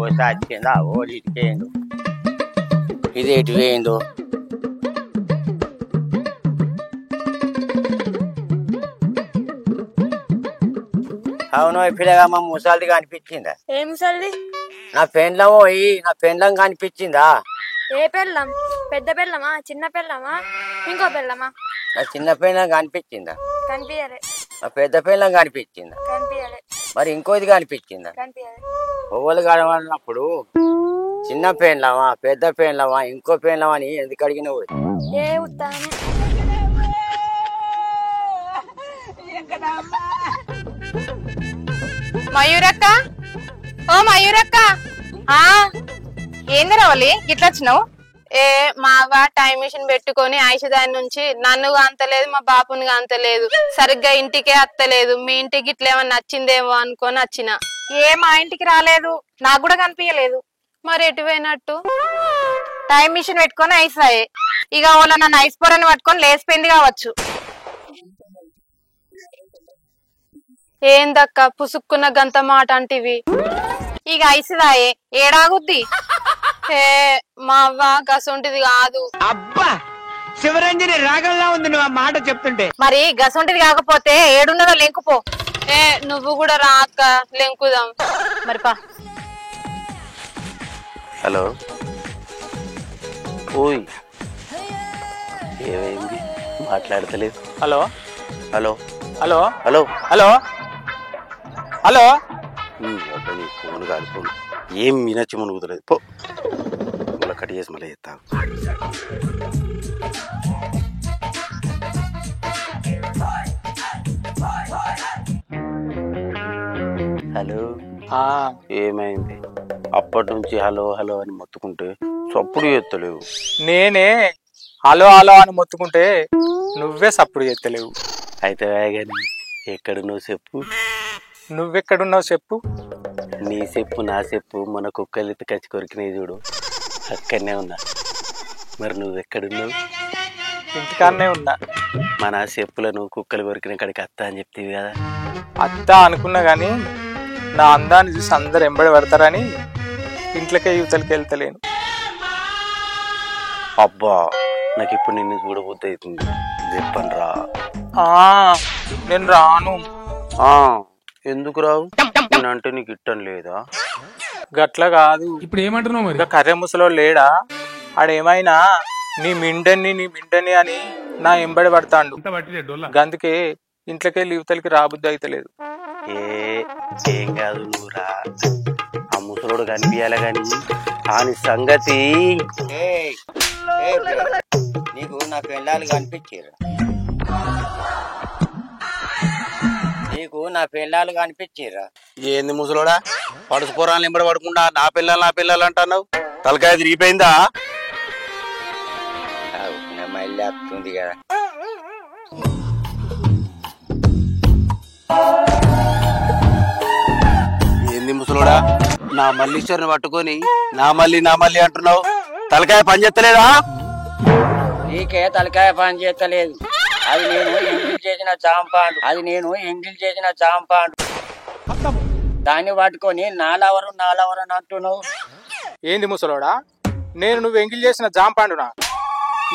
పోతే వచ్చిందా ఓడి ఇటుకేయండు ఇది ఎటు వేయండు అవును పిల్లగా మా ముసలిది కనిపించిందా ఏ ముసలిది నా పెండ్లమో నా పెండ్లం కనిపించిందా ఏ పెళ్ళం పెద్ద పెళ్ళమా చిన్న పెళ్ళమా ఇంకో పెళ్ళమా నా చిన్న పెండ్లం కనిపించిందా కనిపించలే నా పెద్ద పెండ్లం కనిపించిందా కనిపించలే మరి ఇంకోది కనిపించిందా కనిపించలే పువ్వులు కనబడినప్పుడు చిన్న పెండ్లమా పెద్ద పెండ్లమా ఇంకో పెండ్లమా అని ఎందుకు అడిగినవు ఏ ఉత్తానే మయూరక్క ఓ మయూరక్క ఏంది రావాలి ఇట్లా వచ్చినావు మావా టైం మిషన్ పెట్టుకొని ఐషదాని నుంచి నన్ను అంతలేదు మా బాపుని అంతలేదు సరిగ్గా ఇంటికే అత్తలేదు మీ ఇంటికి ఇట్లా ఏమన్నా నచ్చిందేమో అనుకొని వచ్చిన మా ఇంటికి రాలేదు నాకు కూడా కనిపించలేదు మరి ఎటు పోయినట్టు టైం మిషన్ పెట్టుకొని ఐస్ అయ్యే ఇక వాళ్ళ నన్ను ఐస్ పొరని పట్టుకొని లేసిపోయింది కావచ్చు ఏందక్క పుసుక్కున్న గంత మాట అంటివి ఇక ఐసుదాయే ఏడాగుద్ది మా అవ్వ గసొంటిది కాదు అబ్బా శివరంజని రాగంలా ఉంది నువ్వు ఆ మాట చెప్తుంటే మరి గసొంటిది కాకపోతే ఏడున్నదో లెంకుపో నువ్వు కూడా రాక లెంకుదాం మరి పా హలో ఓయ్ ఏమైంది మాట్లాడతలేదు hello hello hello hello hello hello phone కాదు ఫోన్ ఏం వినొచ్చి మునుగుతలేదు పో మళ్ళీ కట్ చేసి మళ్ళీ చెప్తాను హలో ఏమైంది అప్పటి నుంచి హలో హలో అని మొత్తుకుంటే సప్పుడు చేస్తలేవు నేనే హలో హలో అని మొత్తుకుంటే నువ్వే సప్పుడు చేస్తలేవు అయితే కానీ ఎక్కడున్నావు చెప్పు నువ్వెక్కడున్నావు చెప్పు నీ చెప్పు నా చెప్పు మన కుక్కలు కచ్చి కొరికినాయి చూడు అక్కడనే ఉన్నా మరి నువ్వెక్కడున్నావు ఇంటికాడనే ఉన్నా మన చెప్పులను కుక్కలు కొరికిన కాడికి అత్త అని చెప్తీవి కదా అత్త అనుకున్నా గాని నా అందాన్ని చూసి అందరు ఎంబడి పడతారని ఇంట్లోకే యువతలకి వెళ్తలేను అబ్బా నాకు ఇప్పుడు నిన్ను చూడబోద్ది అవుతుంది చెప్పను రా నేను రాను ఎందుకు రావు అంటే నీకు ఇట్టం లేదా గట్ల కాదు ఇప్పుడు ఏమంటున్నావు మరి కర్రె ముసలో లేడా ఆడేమైనా నీ మిండని అని నా ఎంబడి పడతాండు గందుకే ఇంట్లోకే యువతలకి రాబుద్ది అయితలేదు ఏం కాదు నువ్వు రా ఆ ముసలోడు కనిపించాలి గాని ఆని సంగతి నీకు నా పెళ్ళాలు కనిపించారు నీకు నా పిల్లలు కనిపించిరా ఏంది ముసలోడా పడుసు పోరాలు ఎంబడి పడకుండా నా పిల్లలు అంటున్నావు తలకాయ తిరిగిపోయిందా మళ్ళీ వస్తుంది కదా ఏంది ముసలోడా నా మల్లీశ్వరిని పట్టుకొని నా మళ్ళీ అంటున్నావు తలకాయ పని చేస్తలేదా నీకే తలకాయ పని చేస్తలేదు అది నేను ఎంగిల్ చేసిన జాంపాండు దాన్ని పట్టుకొని నాలవరు అని అంటున్నావు ఏంది ముసలోడా నువ్వు ఎంగిల్ చేసిన జాంపాండునా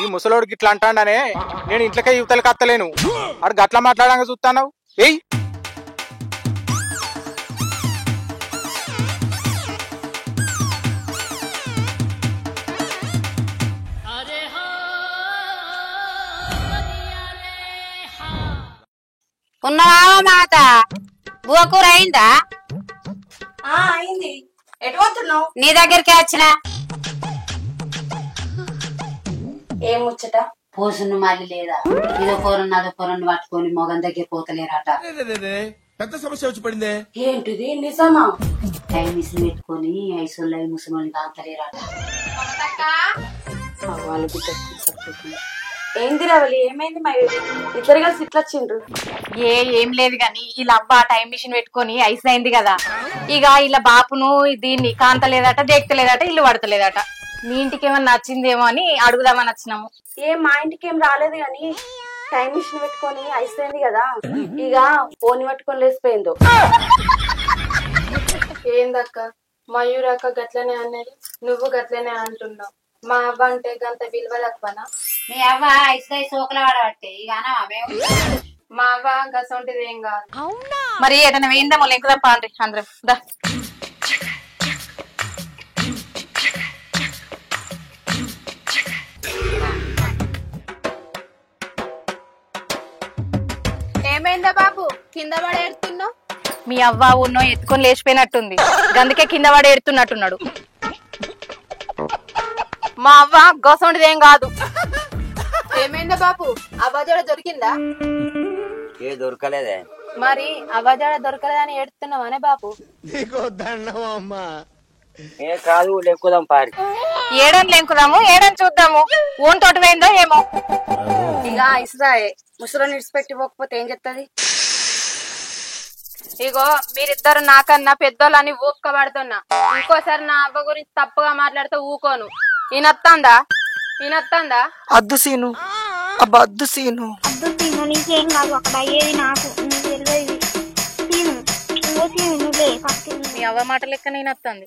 ఈ ముసలోడు గిట్లా అంటాడనే నేను ఇంట్లోకే యువతలకి అత్తలేను అడు గట్లా మాట్లాడంగా చూస్తావు ఏయ్ ఉన్నావా మాత బువ్వకూర అయిందా అయింది ఎటు పోతున్నావు నీ దగ్గరికి వచ్చిన ఏం ముచ్చట పోసును మళ్ళీ లేదా ఇదో కూరను అదో కూరను పట్టుకొని మొగం దగ్గర పోతలేరట పెద్ద సమస్య వచ్చి పడిందే ఏంటిది నిజమా టైం మిషన్ పెట్టుకొని ఐసోళ్ళు ముసలి కాంతలేరట ఏంది రవలి ఏమైంది మరి ఇద్దరు కలిసి ఇట్లా వచ్చిండ్రు ఏం లేదు గాని ఇలా అవ్వ టైం మిషన్ పెట్టుకొని ఐస్ అయింది కదా ఇక ఇలా బాపును దీన్ని కాంతలేదట దేక్తలేదట ఇల్లు పడతలేదట మీ ఇంటికి ఏమన్నా నచ్చిందేమో అని అడుగుదామని వచ్చినాము మా ఇంటికి ఏం రాలేదు గాని టైం మిషన్ పెట్టుకొని ఐస్ అయింది కదా ఇక ఫోన్ పట్టుకొని లేసిపోయిందో ఏందక్క మయూరక్క గట్లనే అన్నది, నువ్వు గట్లనే అంటున్నావు. మా అవ్వ అంటే గంత విలువ తక్కువనా? మీ అవ్వ ఇస్తే సోకుల వాడబట్టే ఇక అనవా మేము. మా అవ్వ గసంటిది ఏం కాదు. మరి ఏదైనా వేయిందామో లెంకుదాం పాండ్రి అందరం దా. ఏమైందా బాబు, కింద పడి ఏడుతున్నావు? మీ అవ్వ ఉన్నో ఎత్తుకొని లేచిపోయినట్టుంది, అందుకే కింద పడి ఏడుతున్నట్టున్నాడు. మా అవ్వ గసంటిది ఏం కాదు. ఏమైందా బాబు, అవ్వజాడ దొరికిందా? ఏ దొరకలేదే. మరి అవ్వజాడ దొరకలేదని ఏడుతున్నావానే బాబు? ఏ కాదు లెక్కుదాం పారి. ఏడని లెంకుదాము, ఏడని చూద్దాము. ఓన్ తోట పోయిందో ఏమో. ఇక ఇసురాయే ముసలో నిడిచిపెట్టి పోకపోతే ఏం చెప్తుంది? ఇగో మీరిద్దరు నాకన్నా పెద్దోళ్ళని ఊక్కబడుతున్నా. ఇంకోసారి నా అవ్వ గురించి తప్పుగా మాట్లాడితే ఊకోను. ఈయనొత్తందా? అద్దు సీను, అబ్బా అద్దు సీను. నీకేం కాదు, అక్కడ అయ్యేది నాకు, నీకు తెలియదు. సీను ఇంకో సీను నువ్వే ఫస్ట్. మీ అవ్వ మాట లెక్క నేను వస్తుంది.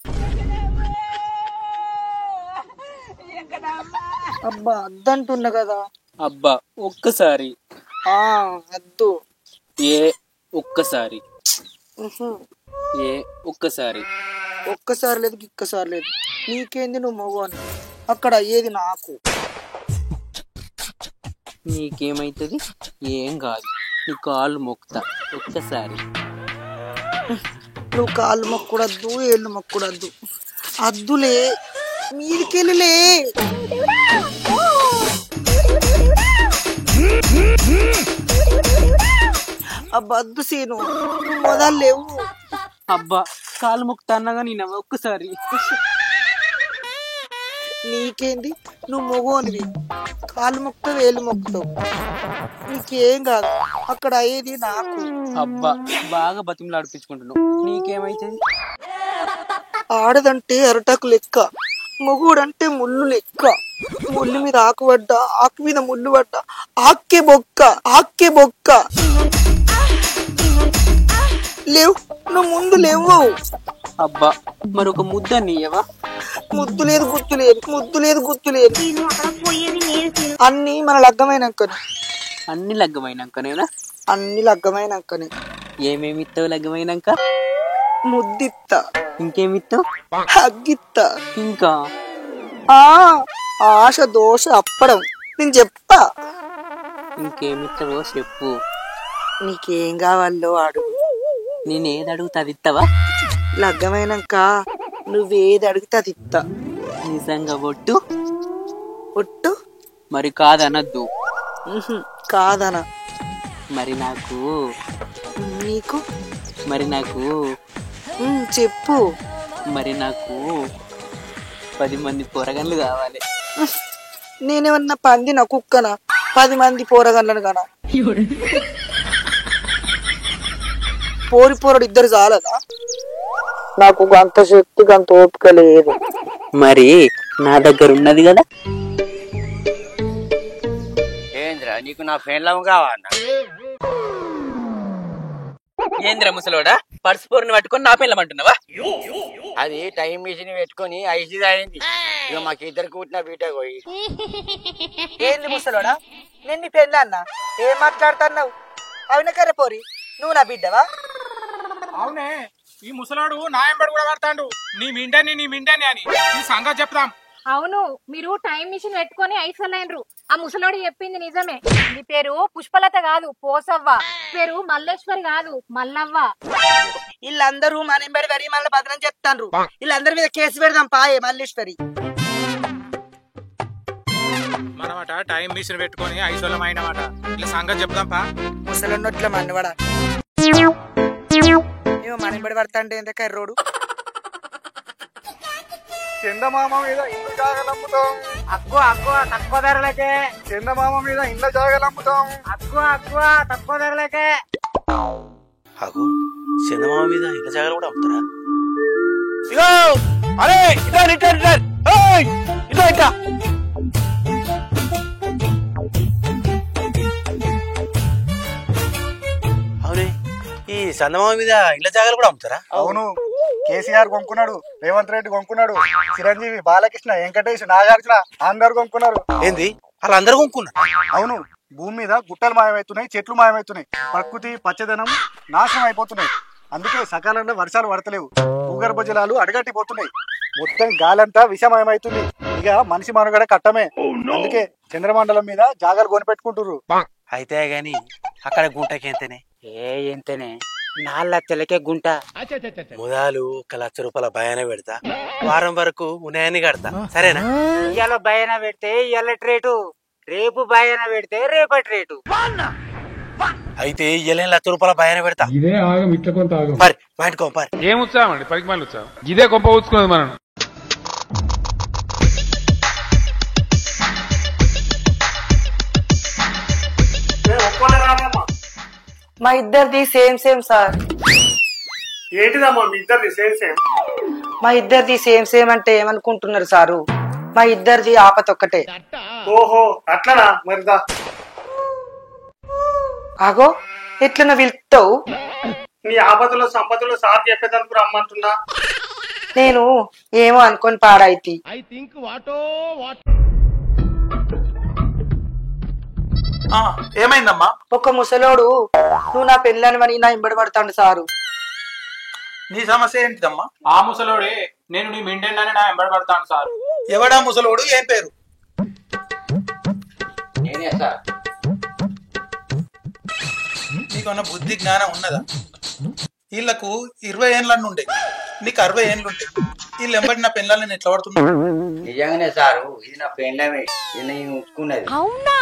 అబ్బా అద్దంటున్నా కదా. అబ్బా ఒక్కసారి. అద్దు. ఏ ఒక్కసారి. ఏ ఒక్కసారి. ఒక్కసారి లేదు గిక్కసారి లేదు. నీకేంది, నువ్వు మగవాని, అక్కడ అయ్యేది నాకు. నీకేమైతుంది? ఏం కాదు, నీ కాళ్ళు మొక్కుతా ఒక్కసారి. నువ్వు కాళ్ళు మొక్కూడద్దు, ఏళ్ళు మొక్కూడద్దు. అద్దులే, మీదికెళ్ళలే. అబ్బా అద్దు సీను, నువ్వు మొదలు లేవు. అబ్బా కాళ్ళు మొక్కుతా అన్నగా నేను ఒక్కసారి. నీకేంది, నువ్వు మగోనివి, కాళ్ళు మొక్కుతావు, వేలు మొక్కుతావు, నీకేం కాదు, అక్కడ అయ్యేది నాకు. అబ్బా బాగా బతిమలాడిపించుకుంటున్నావు, నీకేమైతుంది? ఆడదంటే అరటాకు లెక్క, మొగుడంటే ముళ్ళు లెక్క. ముళ్ళు మీద ఆకు పడ్డా, ఆకు మీద ముళ్ళు పడ్డా, ఆక్కే బొక్క. లేవు, నువ్వు ముందు లేవు. అబ్బా మరొక ముద్ద నీయవా? ముద్దు లేదు గుర్తు లేదు. అన్ని మన లగ్గమైనాకనే. అన్ని లగ్గమైనాకనేనా? అన్ని లగ్గమైనాకనే. ఏమేమి ఇస్తావు లగ్గమైనాక? ముద్దిత్తా. ఇంకేమిస్తావు? హగ్గిత్తా. ఇంకా ఆశ దోష అప్పడం నేను చెప్తా. ఇంకేమిస్తావో చెప్పు. నీకేం కావాలో అడుగు. నేనేది అడుగుతా అది ఇస్తావా? లగ్గమైనాక నువ్వేది అడిగితే అది ఇస్తా. నిజంగా ఒట్టు? ఒట్టు. మరి కాదనద్దు. కాదనా? మరి నాకు నీకు మరి నాకు చెప్పు. మరి నాకు 10 మంది పోరగన్లు కావాలి. నేనేమన్నా పందినా కుక్కనా 10 మంది పోరగన్లను కానా? పోరడు ఇద్దరు చాలదా? నాకు అంత శక్తి అంత ఓపిక లేదు. మరి నా దగ్గర ఉన్నది కదా. ఏంద్రా నీకు నా ఫ్రెండ్లం కావన్నా? ఏంద్ర ముసలోడా, పర్సుపోరుని పట్టుకొని నా పెళ్ళమంటున్నావా? అది టైం మిషన్ పెట్టుకొని ఐసీ అయింది. ఇక మాకు ఇద్దరు కూర్చున్న బీట పోయి. ఏంది ముసలోడా, నేను నీ పెళ్ళి అన్నా? ఏం మాట్లాడుతున్నావు? అవునా కరే పోరి, నువ్వు నా బిడ్డవా? అవునే, ఈ ముసలాడు నాయంబడి కూడా పడతాడు. నీ మిండని అని ఈ సంగతి చెప్తాం. అవును, మీరు టైం మిషన్ పెట్టుకొని ఐసలైనరు. ఆ ముసలోడు చెప్పింది నిజమే. నీ పేరు పుష్పలత కాదు, పోసవ్వ. పేరు మల్లేశ్వరి కాదు, మల్లవ్వ. వీళ్ళందరూ మనెంబడి వరి మళ్ళీ బదనం చెప్తాండ్రు. వీళ్ళందరి మీద కేసు పెడదాం పాయే మల్లేశ్వరి. మనమాట టైం మిషన్ పెట్టుకొని ఐసోలం అయినమాట. ఇలా సంగతి చెప్దాం పా. ముసలన్నట్ల మన్నవాడా ఏమో మనెంబడి పడతా అంటే ఎంత కర్రోడు. చందమామ మీద ఇల్లు జాగలమ్ముతాం. అక్కువ తక్కువ ధరలకే. చందమామ మీద ఇల్లు జాగలమ్ముతాం. అక్కువ తక్కువ ధరలకే. అగో చందమామ మీద ఇళ్ళ జాగాలు కూడా అమ్ముతారా? ఇగో అరే ఇట్లా అవునే ఈ చందమామ మీద ఇళ్ళ జాగాలు కూడా అమ్ముతారా? అవును, కేసీఆర్ కొనుక్కున్నాడు, రేవంత్ రెడ్డి కొనుక్కున్నాడు, చిరంజీవి, బాలకృష్ణ, వెంకటేష్, నాగార్జున అందరు కొనుక్కున్నారు. ఏంది అలా అందరు కొనుక్కున్నారు? అవును, భూమి మీద గుట్టలు మాయమవుతున్నాయి, చెట్లు మాయమవుతున్నాయి, ప్రకృతి పచ్చదనం నాశనం అయిపోతున్నాయి. అందుకే సకాలంలో వర్షాలు పడతలేవు, భూగర్భ జలాలు అడగట్టిపోతున్నాయి, మొత్తం గాలంతా విషమయమవుతుంది. ఇక మనిషి మనుగడ కట్టమే. అందుకే చంద్రమండలం మీద జాగాలు కొనిపెట్టుకుంటుర్రు. అయితే గాని అక్కడ గుంటకి ఎంతనే? ఎంతనే 4 లక్షలకే గుంట. ముదాలు 1 లక్ష రూపాయల భయాన పెడతా, వారం వరకు ఉన్నాయని కడతా, సరేనా? ఇవాళ భయాన పెడితే ఇవాళ రేటు, రేపు భయాన పెడితే రేపటి రేటు. అయితే 1 లక్ష రూపాయల భయాన పెడతా. ఇదే ఆగం ఇట్లా కొంత ఆగం. పరి మా ఇంటికో పరి. ఏం ఉత్సాహం అండి, పరికి మళ్ళీ ఉత్సాహం. ఇదే గొప్ప ఊచుకున్నది మనం. మా ఇద్దరిది సేమ్ సేమ్ సార్. ఏంటిదమ్మా మీ ఇద్దరిది సేమ్ సేమ్? మా ఇద్దరిది సేమ్ సేమ్ అంటే ఏమనుకుంటున్నారు సారు? మా ఇద్దరిది ఆపత ఒక్కటే. ఓహో అట్లనా? మరిదా ఆగో ఎట్లన పిలుస్తావు? నీ ఆపదలో సంపదలో సార్ చెప్పేదానికి రమ్మంటున్నా. నేను ఏమో అనుకొని పాడైతి. ఏమైందమ్మా? ఒక ముసలోడు నువ్వు నా పెళ్ళానివని నా ఇంబడి పడతాడు సారు. నీ సమస్య ఏంటిదమ్మా? ఆ ముసలోడే నేను నీ మిండెండని నా వెంబడి పడతాను సార్. ఎవడా ముసలోడు? ఏం పేరు? నేనే సార్. నీకన్నా బుద్ధి జ్ఞానం ఉన్నదా? వీళ్ళకు 20 ఏళ్ళ నుండే, నీకు 60 ఏళ్ళుంటాయి. వీళ్ళు ఎంబడి నా పెళ్ళాలని ఎట్లా పడుతున్నా? నిజంగానే సారు, ఇది నా పెళ్ళమే, నేను ఉంచుకున్నది. అవునా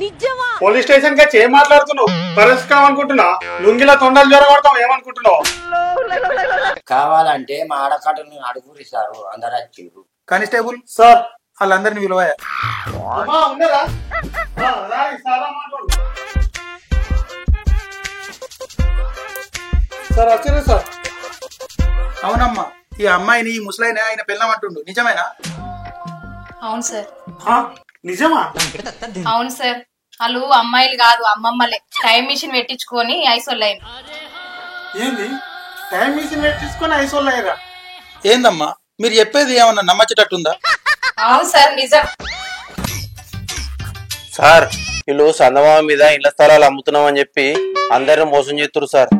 నిజమా? పోలీస్ స్టేషన్ కి ఏం మాట్లాడుతున్నావు? పరిస్థితి లుంగిలా తొండలు జ్వరగొడతావు ఏమనుకుంటున్నావు? కావాలంటే మా ఆడకాటలు అడుగురి సారు, అందరు వచ్చిండ్రు. కానిస్టేబుల్ సార్, వాళ్ళందరినీ విలువయా. సార్ వచ్చారు సార్. అవునమ్మా, ఈ అమ్మాయిని ఈ ముసలాయిని ఆయన పెళ్ళమంటుండు, నిజమేనా? అవును సార్. నిజమా? అవును సార్, వాళ్ళు అమ్మాయిలు కాదు అమ్మమ్మలే. టైం మిషన్ పెట్టించుకొని ఐసోలైన్. ఏంది టైం మిషన్ పెట్టించుకొని ఐసోలయ్యారా? ఏందమ్మా మీరు చెప్పేది ఏమన్నా నమ్మచ్చేటట్టుందా? అవును సార్ నిజం. సార్ వీళ్ళు చందమామ మీద ఇళ్ల స్థలాలు అమ్ముతున్నాం అని చెప్పి అందరిని మోసం చేస్తున్నారు సార్.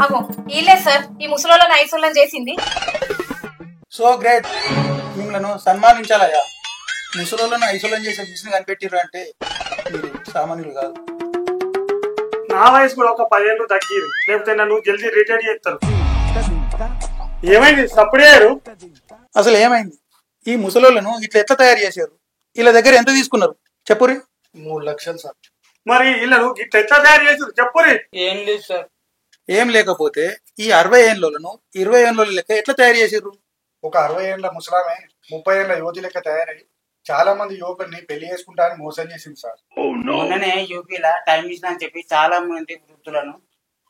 అగో ఇల్లే సార్ ఈ ముసలోళ్ళని ఐసోలైన్ చేసింది. సో గ్రేట్, మిమ్మల్ని సన్మానించాలయ్యా. ముసలోళ్ళను ఐసోలైన్ చేసే మిషన్ కనిపెట్టిర్రు అంటే మీరు సామాన్యులు కాదు. నా వయసు కూడా ఒక 10 ఏళ్ళు తగ్గిరు, లేకపోతే నన్ను జల్దీ రిటైర్ చేస్తారు. ఏమైంది సప్పుడేరు? అసలు ఏమైంది? ఈ ముసలోళ్ళను ఇట్లా ఎట్లా తయారు చేశారు? వీళ్ళ దగ్గర ఎంత తీసుకున్నారు చెప్పురి? 3 లక్షలు సార్. మరి వీళ్ళను ఇట్లా ఎట్లా తయారు చేశారు చెప్పురి? ఏం లేదు సార్. ఏం లేకపోతే ఈ 60 ఏళ్ళను 20 ఏళ్ళ లెక్క ఎట్లా తయారు చేశారు? ఒక 60 ఏళ్ళ ముసలామే 30 ఏళ్ళ యువతి లెక్క తయారై చాలా మంది యువకుల్ని పెళ్లి చేసుకుంటా అని మోసం చేసింది సార్. మొన్ననే యూపీలో టైం మిషన్ అని చెప్పి చాలా మంది వృద్ధులను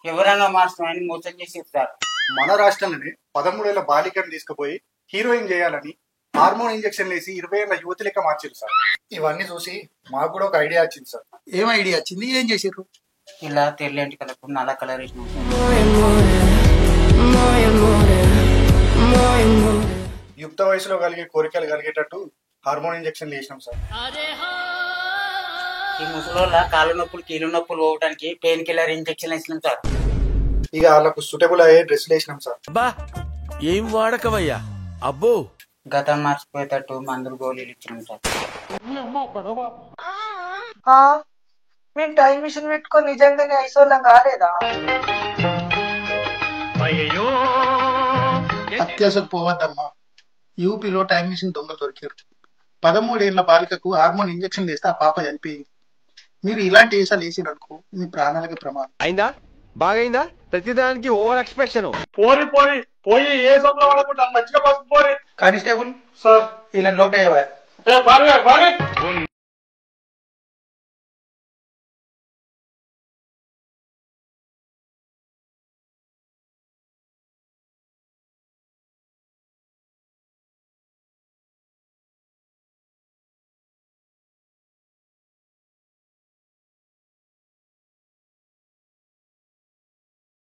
వివరంగా మార్చమని మోసం చేసేది సార్. మన రాష్ట్రంలోనే 13 ఏళ్ళ బాలికను తీసుకుపోయి హీరోయిన్ చేయాలని హార్మోన్ ఇంజక్షన్ వేసి 20 ఏళ్ళ యువతి లెక్క మార్చారు సార్. ఇవన్నీ చూసి మాకు కూడా ఒక ఐడియా వచ్చింది సార్. ఏం ఐడియా వచ్చింది? ఏం చేసారు? ఇలా తెల్లంటి కలర్ నల్ల కలర్ వేసినాం. యుక్త వయసులో కలిగే కోరికలు కలిగేటట్టు హార్మోన్ ఇంజక్షన్ వేసినాం సార్. ఈ ముసలోళ్ళ కాళ్ళ నొప్పులు కీళ్ళ నొప్పులు పోవడానికి పెయిన్ కిల్లర్ ఇంజక్షన్ వేసినాం సార్. ఇక వాళ్ళకు సూటబుల్ అయ్యే డ్రెస్సులు వేసినాం సార్. ఏం వాడకవయ్యా అబ్బో. గతం మర్చిపోయేటట్టు మందులు గోళీలు ఇచ్చినాం సార్. మేము టైం మిషన్ పెట్టుకొని నిజంగానే ఐసోలం కాలేదా? అత్యాశకు పోవద్దమ్మా. యూపీలో టైం మిషన్ దొంగలు దొరికారు. 13 ఏళ్ల బాలికకు హార్మోన్ ఇంజక్షన్ వేస్తే ఆ పాప చనిపోయింది. మీరు ఇలాంటి వేసాలు వేసిననుకో మీ ప్రాణాలకి ప్రమాదం. అయిందా? బాగైందా? ప్రతిదానికి ఓవర్ ఎక్స్ప్రెషన్. పోయి ఏ సొంత వాడకుండా మంచిగా పోయి. కానిస్టేబుల్ సార్, ఇలా లోపల